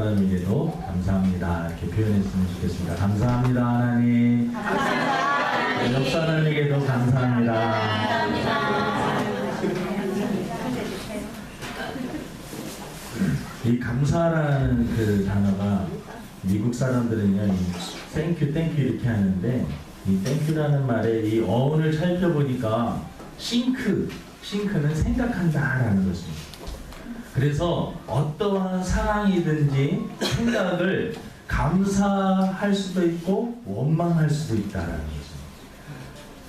사람에게도 감사합니다. 이렇게 표현했으면 좋겠습니다. 감사합니다, 하나님. 감사합니다. 옆 사람에게도 감사합니다. 이 감사라는 그 단어가 미국 사람들은요, 땡큐 이렇게 하는데, 이 땡큐라는 말의 이 어원을 살펴보니까 싱크는 생각한다라는 것입니다. 그래서 어떠한 상황이든지 생각을 감사할 수도 있고 원망할 수도 있다라는 것입니다.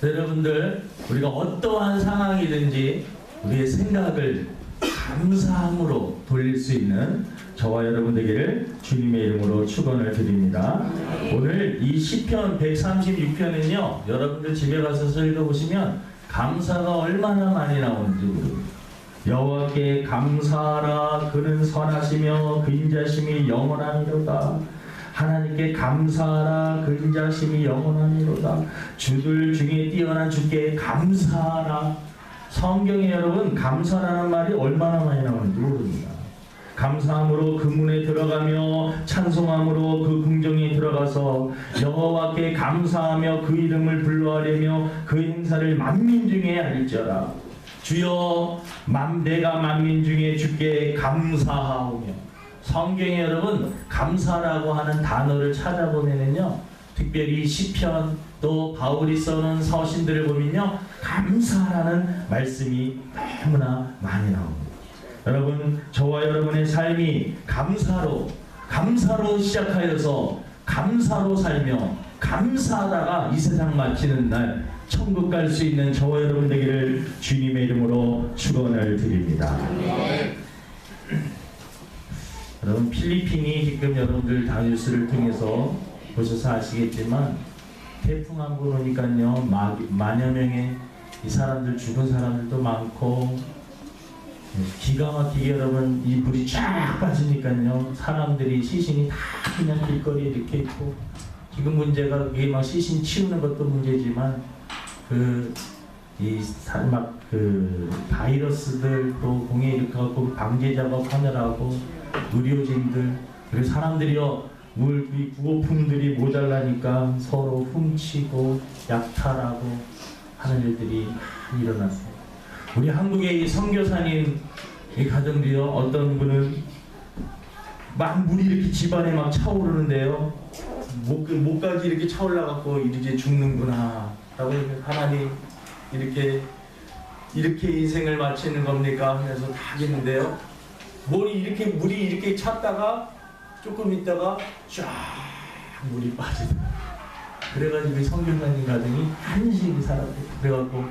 여러분들, 우리가 어떠한 상황이든지 우리의 생각을 감사함으로 돌릴 수 있는 저와 여러분 되기를 주님의 이름으로 축원을 드립니다. 오늘 이 시편 136편은요, 여러분들 집에 가서 읽어보시면 감사가 얼마나 많이 나오는지 모릅니다. 여호와께 감사하라. 그는 선하시며 그 인자심이 영원하니로다. 하나님께 감사하라. 그 인자심이 영원하니로다. 주들 중에 뛰어난 주께 감사하라. 성경에 여러분 감사라는 말이 얼마나 많이 나오는지 모릅니다. 감사함으로 그 문에 들어가며 찬송함으로 그 궁정에 들어가서 여호와께 감사하며 그 이름을 불러하려며 그 행사를 만민 중에 알리더라. 주여 내가 만민 중에 주께 감사하오며. 성경에 여러분 감사라고 하는 단어를 찾아보면요, 특별히 시편 또 바울이 써놓은 서신들을 보면요, 감사라는 말씀이 너무나 많이 나옵니다. 여러분, 저와 여러분의 삶이 감사로 시작하여서 감사로 살며 감사하다가 이 세상 마치는 날 천국 갈 수 있는 저와 여러분 되기를 주님의 이름으로 축원을 드립니다. 여러분, 필리핀이 지금 여러분들 다 뉴스를 통해서 보셔서 아시겠지만 태풍 한 번 오니까요, 만여 명의 이 사람들, 죽은 사람들도 많고, 기가 막히게 여러분 이 불이 쫙 빠지니까요, 사람들이 시신이 다 그냥 길거리에 이렇게 있고, 지금 문제가 그게 막 시신 치우는 것도 문제지만 바이러스들 또 공해 일으켜갖고 방제 작업하느라고 의료진들 그리고 사람들이요, 이 구호품들이 모자라니까 서로 훔치고 약탈하고 하는 일들이 많이 일어났어요. 우리 한국의 이 선교사님 이 가정들이요, 어떤 분은 막 물이 이렇게 집안에 막 차오르는데요, 목까지 이렇게 차올라갖고 이제 죽는구나 라고 하나님 이렇게 인생을 마치는 겁니까 하면서 다 하겠는데요, 물이 이렇게 찼다가 조금 있다가 쫙 물이 빠지다. 그래가지고 선교사님 가정이 한식이 살았대요. 그래갖고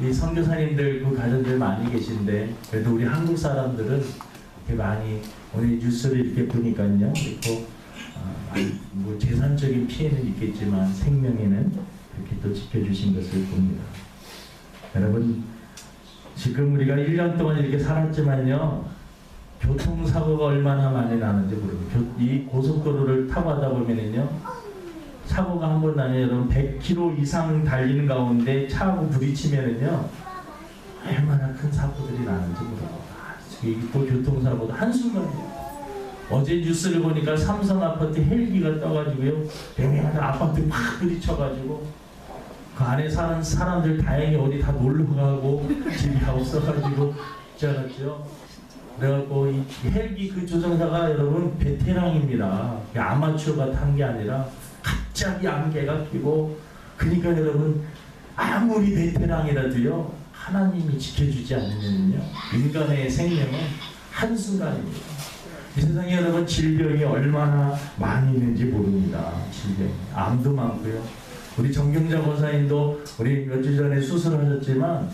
이 선교사님들 그 가정들 많이 계신데, 그래도 우리 한국 사람들은 이렇게 많이 오늘 뉴스를 이렇게 보니까요, 그리고 뭐 재산적인 피해는 있겠지만 생명에는 이렇게 또 지켜주신 것을 봅니다. 여러분, 지금 우리가 1년 동안 이렇게 살았지만요, 교통사고가 얼마나 많이 나는지 모릅니다. 이 고속도로를 타고 하다 보면은요, 사고가 한 번 나면 여러분 100km 이상 달리는 가운데 차하고 부딪히면은요, 얼마나 큰 사고들이 나는지 모릅니다. 이 교통사고도 한순간이에요. 어제 뉴스를 보니까 삼성 아파트 헬기가 떠가지고요, 백명한 아파트 막 부딪혀가지고 그 안에 사는 사람들 다행히 어디 다 놀러가고 집이 없어가지고 있지 않았죠. 그래갖고 이 헬기 그 조종사가 여러분 베테랑입니다. 아마추어가 탄 게 아니라 갑자기 안개가 끼고, 그러니까 여러분 아무리 베테랑이라도요, 하나님이 지켜주지 않으면요, 인간의 생명은 한순간입니다. 이 세상에 여러분 질병이 얼마나 많이 있는지 모릅니다. 질병, 암도 많고요. 우리 정경자 권사님도 우리 몇 주 전에 수술하셨지만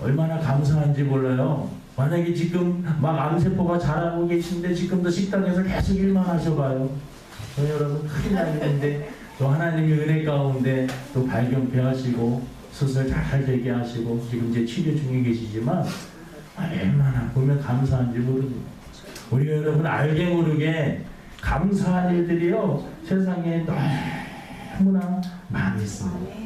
얼마나 감사한지 몰라요. 만약에 지금 막 암세포가 자라고 계신데 지금도 식당에서 계속 일만 하셔봐요. 여러분 큰일 나는데 또 하나님의 은혜 가운데 또 발견케 하시고 수술 잘 되게 하시고 지금 이제 치료 중에 계시지만 얼마나 보면 감사한지 모릅니다. 우리 여러분 알게 모르게 감사한 일들이요, 세상에 너무나 많이 있습니다.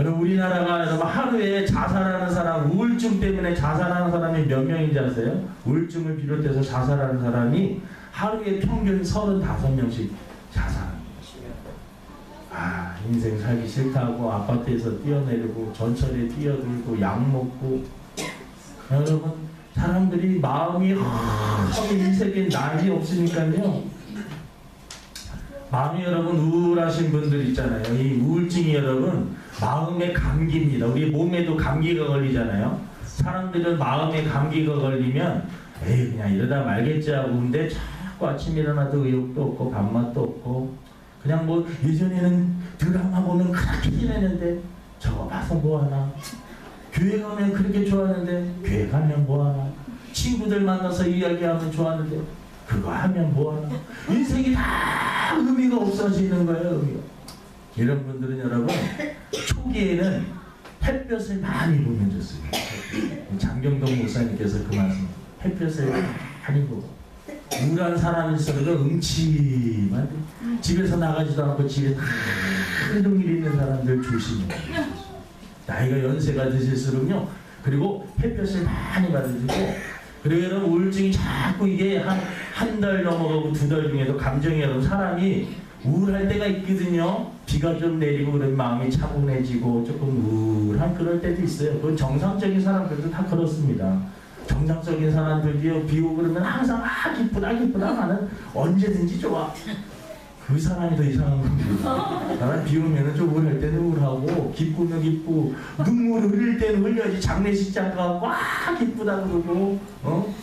여러분 우리나라가 여러분 하루에 자살하는 사람, 우울증 때문에 자살하는 사람이 몇 명인지 아세요? 우울증을 비롯해서 자살하는 사람이 하루에 평균 35명씩 자살합니다. 아, 인생 살기 싫다고 아파트에서 뛰어내리고 전철에 뛰어들고 약 먹고. 여러분 사람들이 마음이 이 세계에 낙이 없으니까요. 마음이 여러분 우울하신 분들 있잖아요. 이 우울증이 여러분 마음의 감기입니다. 우리 몸에도 감기가 걸리잖아요. 사람들은 마음에 감기가 걸리면 에이 그냥 이러다 말겠지 하고 근데 자꾸 아침 일어나도 의욕도 없고 밥맛도 없고 그냥 뭐 예전에는 드라마 보면 그렇게 지내는데 저거 봐서 뭐하나, 교회 가면 그렇게 좋아하는데 교회 가면 뭐하나, 친구들 만나서 이야기하면 좋아하는데 그거 하면 뭐하나, 인생이 다 의미가 없어지는 거예요. 의미가. 이런 분들은 여러분 초기에는 햇볕을 많이 보면 좋습니다. 장경동 목사님께서 그 말씀, 햇볕을 많이 보고 우울한 사람이 있어도 음침한 집에서 나가지도 않고 집에 다 하루 종일 있는 사람들 조심해요. 나이가 연세가 드실수록요. 그리고 햇볕을 많이 받으시고, 그리고 여러분 우울증이 자꾸 이게 한 달 넘어가고 2달 중에도 감정이 여러분 사람이 우울할 때가 있거든요. 비가 좀 내리고 그러면 마음이 차분해지고 조금 우울한 그럴 때도 있어요. 그건 정상적인 사람들도 다 그렇습니다. 정상적인 사람들이요, 비 오고 그러면 항상 기쁘다 하는 언제든지 좋아. 그 사람이 더 이상한 겁니다. 나는 비 오면 좀 우울할 때는 우울하고 기쁘면 기쁘고 눈물 흘릴 때는 흘려야지. 장례식장 가고 기쁘다 그러고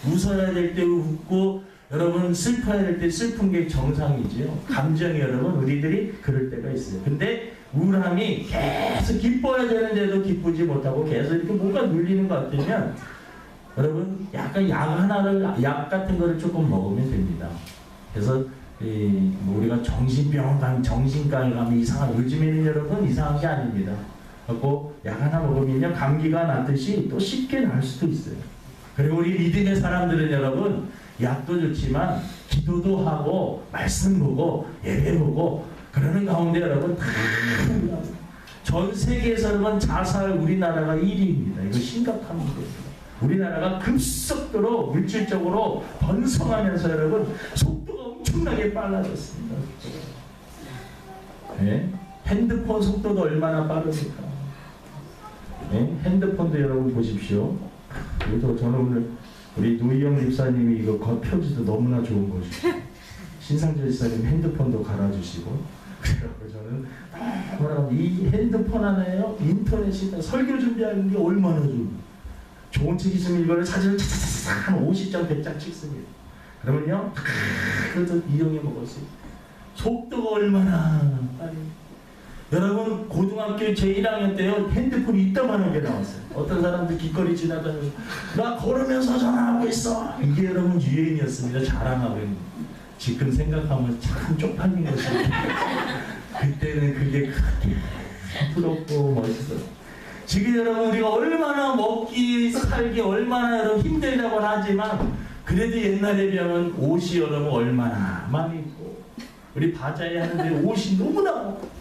웃어야 될 때 웃고 여러분 슬퍼야 될 때 슬픈 게 정상이지요. 감정이 여러분 우리들이 그럴 때가 있어요. 근데 우울함이 계속 기뻐야 되는데도 기쁘지 못하고 계속 이렇게 뭔가 눌리는 것 같으면 여러분 약간 약 같은 거를 조금 먹으면 됩니다. 그래서 우리가 정신병원 가면 정신과에 가면 이상한, 요즘에는 여러분 이상한 게 아닙니다. 그리고 약 하나 먹으면 감기가 낫듯이 또 쉽게 날 수도 있어요. 그리고 우리 믿음의 사람들은 여러분 약도 좋지만 기도도 하고 말씀 보고 예배 보고 그러는 가운데 여러분 전 세계에서 여러분 자살 우리나라가 1위입니다. 이거 심각한 문제입니다. 우리나라가 급속도로 물질적으로 번성하면서 여러분 속도가 엄청나게 빨라졌습니다. 네? 핸드폰 속도도 얼마나 빠릅니까? 네? 핸드폰도 여러분 보십시오. 그래도 저는 오늘 우리 노희영 집사님이 이거 표지도 너무나 좋은 것이고 신상철 집사님 핸드폰도 갈아주시고 그래서 저는 이 핸드폰 하나에요 인터넷이나 설교 준비하는 게 얼마나 좋은 책 있으면 이거를 사진을 차차차차 한 50장 100장 찍습니다. 그러면요 그래도 이용해 먹을 수 있어요. 속도가 얼마나 빨리. 여러분 고등학교 제1학년 때요 핸드폰이 이따만하게 나왔어요. 어떤 사람들 길거리 지나다니면서 나 걸으면서 전화하고 있어. 이게 여러분 유행이었습니다. 자랑하고 있는. 지금 생각하면 참 쪽팔린 것입니다. 그때는 그게 부럽고 멋있어요. 지금 여러분 우리가 얼마나 먹기 살기 얼마나 여러분 힘들다고 하지만 그래도 옛날에 비하면 옷이 여러분 얼마나 많이 있고 우리 바자회 하는데 옷이 너무나 많고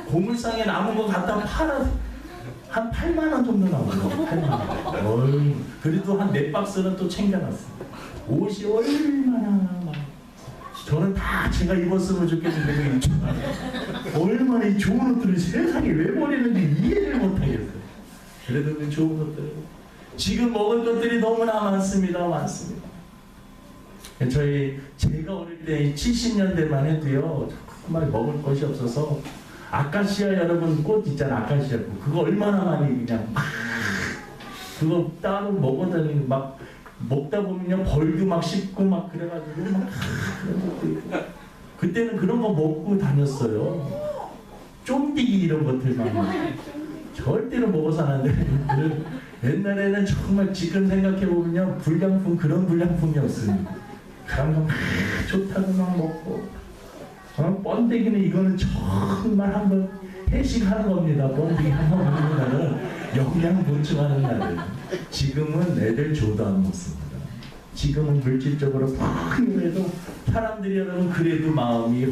고물상에 남은 거 갖다 팔아 한 8만 원 정도 나오고 8만 원. 그래도 한 4박스는 또 챙겨놨습니다. 옷이 얼마나 많아. 저는 다 제가 입었으면 좋겠는데 얼마나 이 좋은 옷들을 세상에 왜 버리는지 이해를 못하겠어요. 그래도 그 좋은 옷들 지금 먹을 것들이 너무나 많습니다. 제가 어릴 때 70년대만 해도요 정말 먹을 것이 없어서 아카시아 여러분 꽃 있잖아. 아카시아 꽃 그거 얼마나 많이 그냥 막 그거 따로 먹어다니는 막 먹다 보면요 벌도 막 씹고 막 그래가지고 막 그런 것도 있고 그때는 그런 거 먹고 다녔어요. 쫀디기 이런 것들만 절대로 먹어서 안 되는데 옛날에는 정말 지금 생각해 보면요 불량품 그런 불량품이었습니다. 그런 거 막 좋다고 막 먹고 번데기는 이거는 정말 한번 회식하는 겁니다. 번데기 한번 먹는 날은 영양 보충하는 날이에요. 지금은 애들 줘도 안 먹습니다. 지금은 물질적으로 팍 해도 사람들이 여러분 그래도 마음이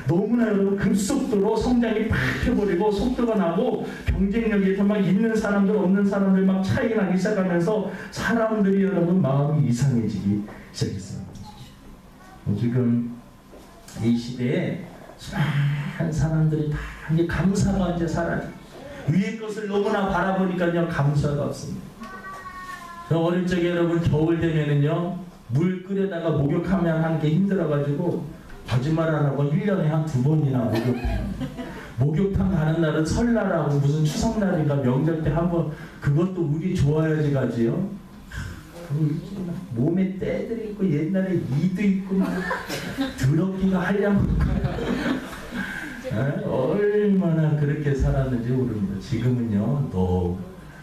너무나 여러분 급속도로 성장이 팍 펴버리고 속도가 나고 경쟁력에서 막 있는 사람들 없는 사람들 막 차이 나기 시작하면서 사람들이 여러분 마음이 이상해지기 시작했어요. 지금 이 시대에 수많은 사람들이 다 이제 감사가 이제 사라져. 위의 것을 너무나 바라보니까요 감사가 없습니다. 저 어릴 적에 여러분 겨울 되면은요 물 끓여다가 목욕하면 하는 게 힘들어가지고 거짓말 안 하고 1년에 한 2번이나 목욕해요. 목욕탕 가는 날은 설날하고 무슨 추석날인가 명절 때 한번 그것도 운이 좋아야지 가지요. 몸에 때들이 있고 옛날에 이도 있고 막 더럽기가 하려고 얼마나 그렇게 살았는지 모릅니다. 지금은요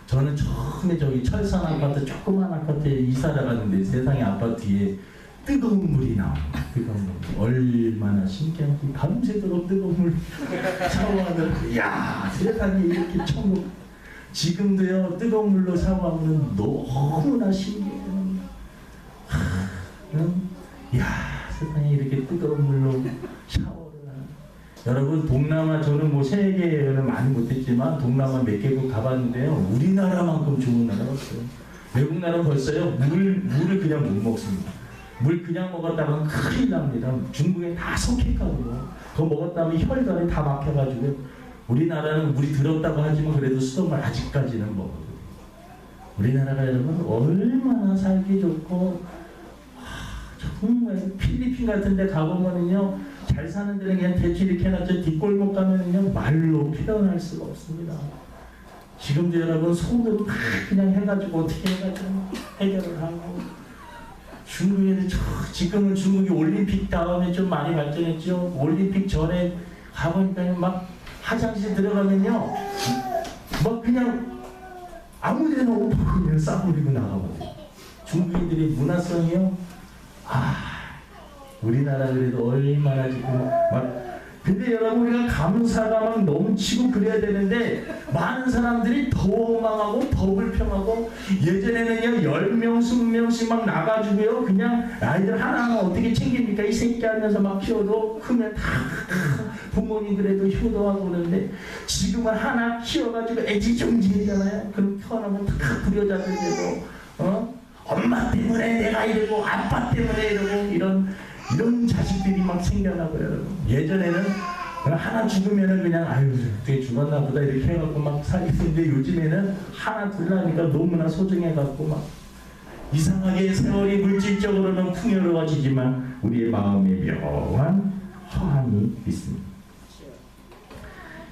저는 처음에 저기 철산 아파트 조그만 아파트에 이사를 갔는데 세상에 아파트 뒤에 뜨거운 물이 나옵니다. 뜨거운 물. 얼마나 신기한지 밤새도록 뜨거운 물 샤워하면 야 세상에 이렇게 천국. 지금도요 뜨거운 물로 샤워하면 너무나 신기해요. 야 세상에 이렇게 뜨거운 물로 샤워를 하는. 여러분 동남아 저는 뭐 세계는 많이 못했지만 동남아 몇 개국 가봤는데요 우리나라만큼 좋은 나라가 없어요. 외국 나라는 벌써요 물을 그냥 못 먹습니다. 물 그냥 먹었다면 큰일 납니다. 중국에 다 석회가고요. 그거 먹었다면 혈관이 다 막혀가지고 우리나라는 물이 더럽다고 하지만 그래도 수돗물 아직까지는 먹어요. 우리나라가 여러분 얼마나 살기 좋고 정말 필리핀 같은 데 가보면은요 잘 사는 데는 그냥 대충 이렇게 해놨죠. 뒷골목 가면은요 말로 표현할 수가 없습니다. 지금도 여러분 손으로 다 그냥 해가지고 어떻게 해가지고 해결을 하고 중국에는 지금은 중국이 올림픽 다음에 좀 많이 발전했죠. 올림픽 전에 가보니까 막 화장실 들어가면요 막 그냥 아무데나 옷 벗고 그냥 싸버리고 나가거든요. 중국인들이 문화성이요 우리나라 그래도 얼마나 지금 막 근데 여러분 우리가 감사가 막 넘치고 그래야 되는데 많은 사람들이 더 원망하고 더 불평하고 예전에는요 10명 20명씩 막 나가지고요 그냥 아이들 하나하나 어떻게 챙깁니까 이 새끼 하면서 막 키워도 크면 다 부모님 그래도 효도하고 그러는데 지금은 하나 키워가지고 애지중지잖아요. 그럼 태어나면 다 부려잡으려고 엄마 때문에 내가 이러고 아빠 때문에 이러고 이런 자식들이 막 생겨나고요. 여러분. 예전에는 하나 죽으면은 그냥 아유 되게 죽었나 보다 이렇게 해갖고 막 살겠는데 요즘에는 하나 둘라니까 너무나 소중해갖고 막 이상하게 세월이 물질적으로는 풍요로워지지만 우리의 마음에 묘한 허함이 있습니다.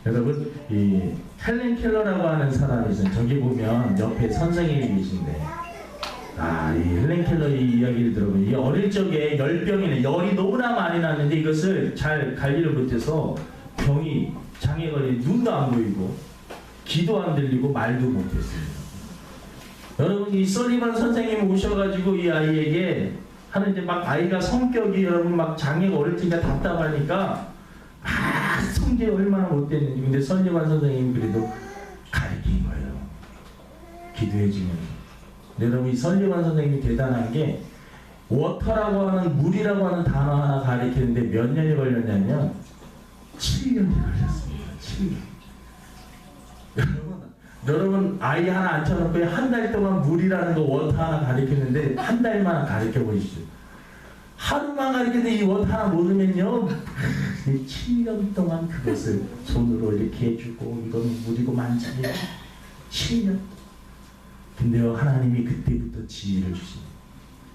여러분 이 헬렌 켈러라고 하는 사람이 있어요. 저기 보면 옆에 선생님이 계신데 이 헬렌 켈러의 이야기를 들어보면 이 어릴 적에 열병이네 열이 너무나 많이 났는데 이것을 잘 관리를 못해서 병이 장에 걸린 눈도 안 보이고 귀도 안 들리고 말도 못했습니다. 여러분 이 설리반 선생님 오셔가지고 이 아이에게 하는데 막 아이가 성격이 여러분 막 장애가 어릴 적에 답답하니까 성질이 얼마나 못됐는지 근데 설리반 선생님이 그래도 가르친 거예요. 기도해주면. 여러분 이 설리반 선생님이 대단한 게 워터라고 하는 물이라고 하는 단어 하나 가르치는데 몇 년이 걸렸냐면 7년이 걸렸습니다. 7년. 여러분 아이 하나 앉혀놓고 한 달 동안 물이라는 거 워터 하나 가르치는데 한 달만 가르쳐 보시죠. 하루만 가르치는데 이 워터 하나 모르면요 7년 동안 그것을 손으로 이렇게 해주고 이건 물이고 만지고 7년. 근데요 하나님이 그때부터 지혜를 주십니다.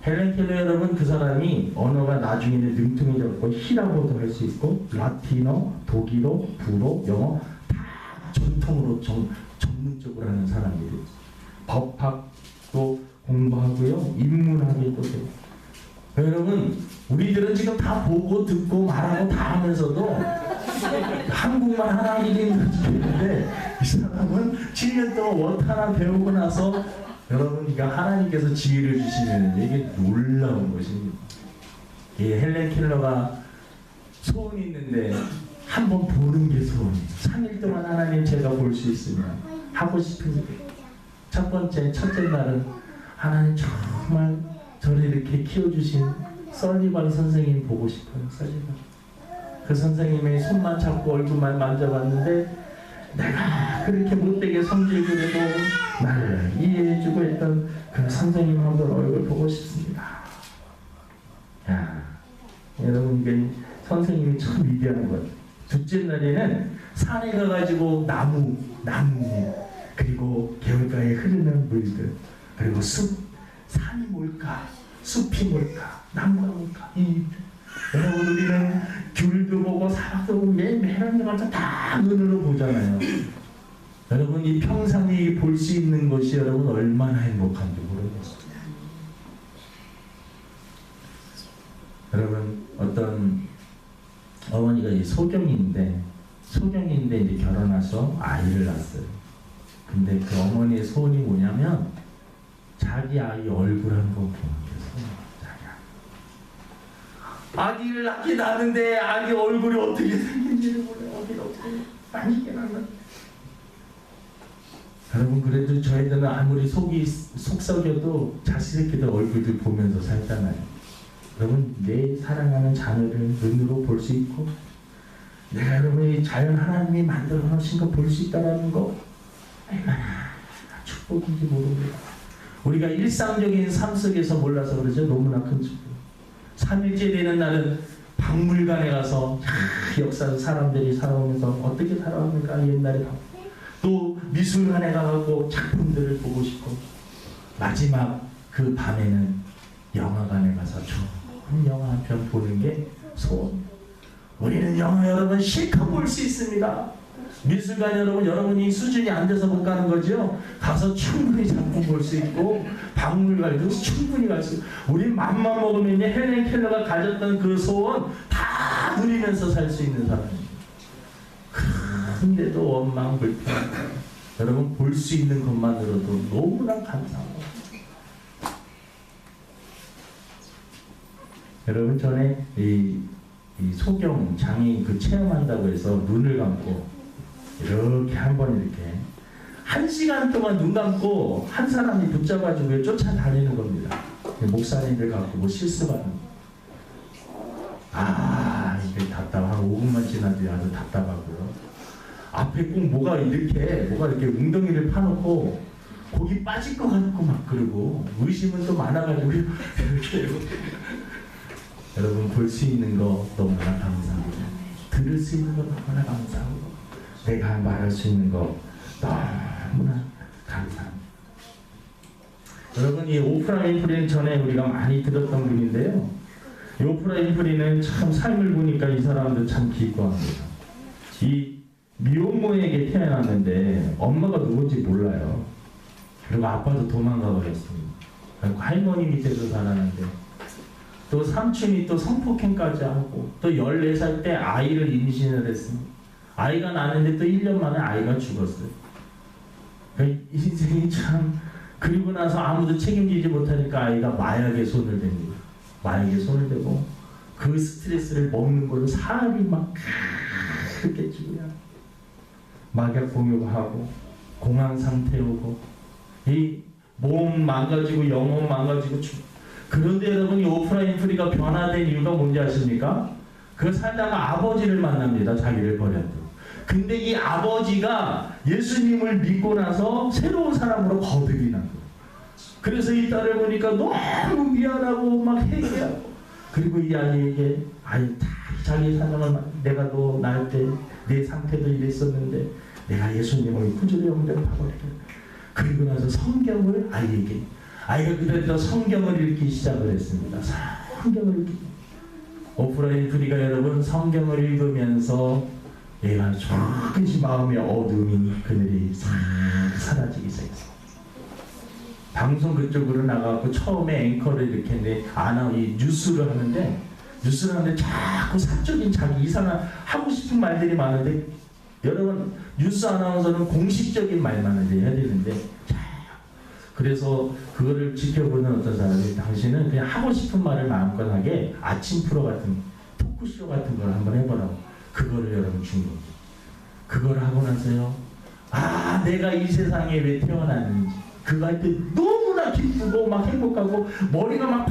헬렌 켈러 여러분 그 사람이 언어가 나중에는 능통해졌고 히라보도 할 수 있고 라틴어, 독일어, 불어, 영어 다 전통으로 전문적으로 하는 사람들이 법학도 공부하고요 인문학도 되고 여러분 우리들은 지금 다 보고 듣고 말하고 다 하면서도 한국말 하나 하기 힘든데 이 사람은 7년 동안 워터 하나 배우고 나서 여러분 그러니까 하나님께서 지혜를 주시면 이게 놀라운 것입니다. 예, 헬렌 켈러가 소원이 있는데 한번 보는 게 소원이에요. 3일 동안 하나님 제가 볼 수 있으면 하고 싶은 게 첫째 날은 하나님 정말 저를 이렇게 키워주신 설리반 선생님 보고 싶어요. 설리반. 그 선생님의 손만 잡고 얼굴만 만져봤는데 내가 그렇게 못되게 성질을 해도 나를 이해해주고 했던 그 선생님 한번 얼굴 보고 싶습니다. 야, 여러분 이게 선생님이 참 위대한 것. 둘째 날에는 산에 가가지고 나무 그리고 개울가에 흐르는 물들 그리고 숲, 산이 뭘까? 숲이 뭘까? 나무가 뭘까? 여러분 우리는 귤도 보고 사막도 보고 매일매일 가서 다 눈으로 보잖아요. 여러분 이 평상이 볼 수 있는 것이 여러분 얼마나 행복한지 모르겠어요. 여러분 어떤 어머니가 이 소경인데 이제 결혼해서 아이를 낳았어요. 근데 그 어머니의 소원이 뭐냐면 자기 아이 얼굴 한 번 보는 거예요. 아기를 낳게 낳는데 아기 얼굴이 어떻게 생긴지를 몰라요. 어디를 어떻게 많이 낳는. 여러분 그래도 저희들은 아무리 속이 속썩여도 자식들 얼굴들 보면서 살잖아요. 여러분 내 사랑하는 자녀를 눈으로 볼 수 있고 내가 여러분이 자연 하나님이 만들어 놓으신 거 볼 수 있다는 거 얼마나 축복인지 모릅니다. 우리가 일상적인 삶 속에서 몰라서 그러죠. 너무나 큰 축복. 3일째 되는 날은 박물관에 가서 역사 사람들이 살아오면서 어떻게 살아왔는가 옛날에 또 미술관에 가고 작품들을 보고 싶고 마지막 그 밤에는 영화관에 가서 좋은 영화 한 편 보는 게 소원. 우리는 영화 여러분 실컷 볼 수 있습니다. 미술관 여러분이 수준이 안 돼서 못 가는 거죠. 가서 충분히 작품 볼 수 있고 박물관에도 충분히 갈 수 있고 우리 맘만 먹으면 헬렌 켈러가 가졌던 그 소원 다 누리면서 살 수 있는 사람입니다. 그런데도 원망 불평. 여러분 볼 수 있는 것만으로도 너무나 감사합니다. 여러분 전에 이 소경 장애인 그 체험한다고 해서 눈을 감고 이렇게 한번 이렇게 1시간 동안 눈 감고 한 사람이 붙잡아주고 쫓아다니는 겁니다. 목사님들 갖고 뭐 실수하는 이게 답답하고 5분만 지나도 아주 답답하고요. 앞에 꼭 뭐가 이렇게 웅덩이를 파놓고 거기 빠질 것 같고 막 그러고 의심은 또 많아가지고 이렇게 여러분 볼 수 있는 거 너무나 감사합니다. 들을 수 있는 거 너무나 감사하고 내가 말할 수 있는 거 너무나 감사합니다. 여러분 이 오프라 윈프리는 전에 우리가 많이 들었던 분인데요. 이 오프라 윈프리는 참 삶을 보니까 이 사람도 참 기뻐합니다. 이 미혼모에게 태어났는데 엄마가 누군지 몰라요. 그리고 아빠도 도망가 버렸습니다. 그리고 할머니 밑에서 살았는데 또 삼촌이 또 성폭행까지 하고 또 14살 때 아이를 임신을 했습니다. 아이가 낳았는데 또 1년 만에 아이가 죽었어요. 그러니까 인생이 참 그리고 나서 아무도 책임지지 못하니까 아이가 마약에 손을 댑니다. 마약에 손을 대고 그 스트레스를 먹는 걸로 사람이 막 그렇게 지고요. 마약 공유하고 공황 상태 오고 이 몸 망가지고 영혼 망가지고 그런데 여러분 이 오프라 윈프리가 변화된 이유가 뭔지 아십니까? 그 살다가 아버지를 만납니다. 자기를 버렸던. 근데 이 아버지가 예수님을 믿고 나서 새로운 사람으로 거듭이 난 거예요. 그래서 이 딸을 보니까 너무 미안하고 막 회개하고 그리고 이 아이에게 자기 사정을 내가 너 낳을 때 내 상태도 이랬었는데 내가 예수님을 구주로 영접하고 그리고 나서 성경을 아이가 그래도 성경을 읽기 시작을 했습니다. 성경을 읽기. 오프라 윈프리가 여러분 성경을 읽으면서 얘가 조금씩 마음의 어둠이 그늘이 사라지기 시작했어요. 방송 그쪽으로 나가고 처음에 앵커를 이렇게 이 뉴스를 하는데 자꾸 사적인 자기 이상한 하고 싶은 말들이 많은데 여러분 뉴스 아나운서는 공식적인 말만 해야 되는데 그래서 그거를 지켜보는 어떤 사람이 당신은 그냥 하고 싶은 말을 마음껏 하게 아침 프로 같은 토크쇼 같은 걸 한번 해보라고 그거를 여러분 준 겁니다. 그걸 하고 나서요 내가 이 세상에 왜 태어났는지 그거 할 때 너무나 기쁘고 막 행복하고 머리가 막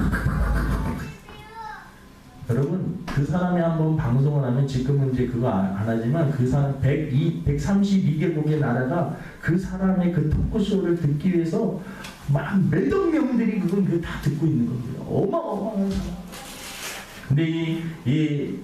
여러분 그 사람이 한번 방송을 하면 지금은 이제 그거 안 하지만 그 사람 132개국의 나라가 그 사람의 그 토크쇼를 듣기 위해서 막 몇억 명들이 그건 다 듣고 있는 겁니다. 어마어마한. 근데 이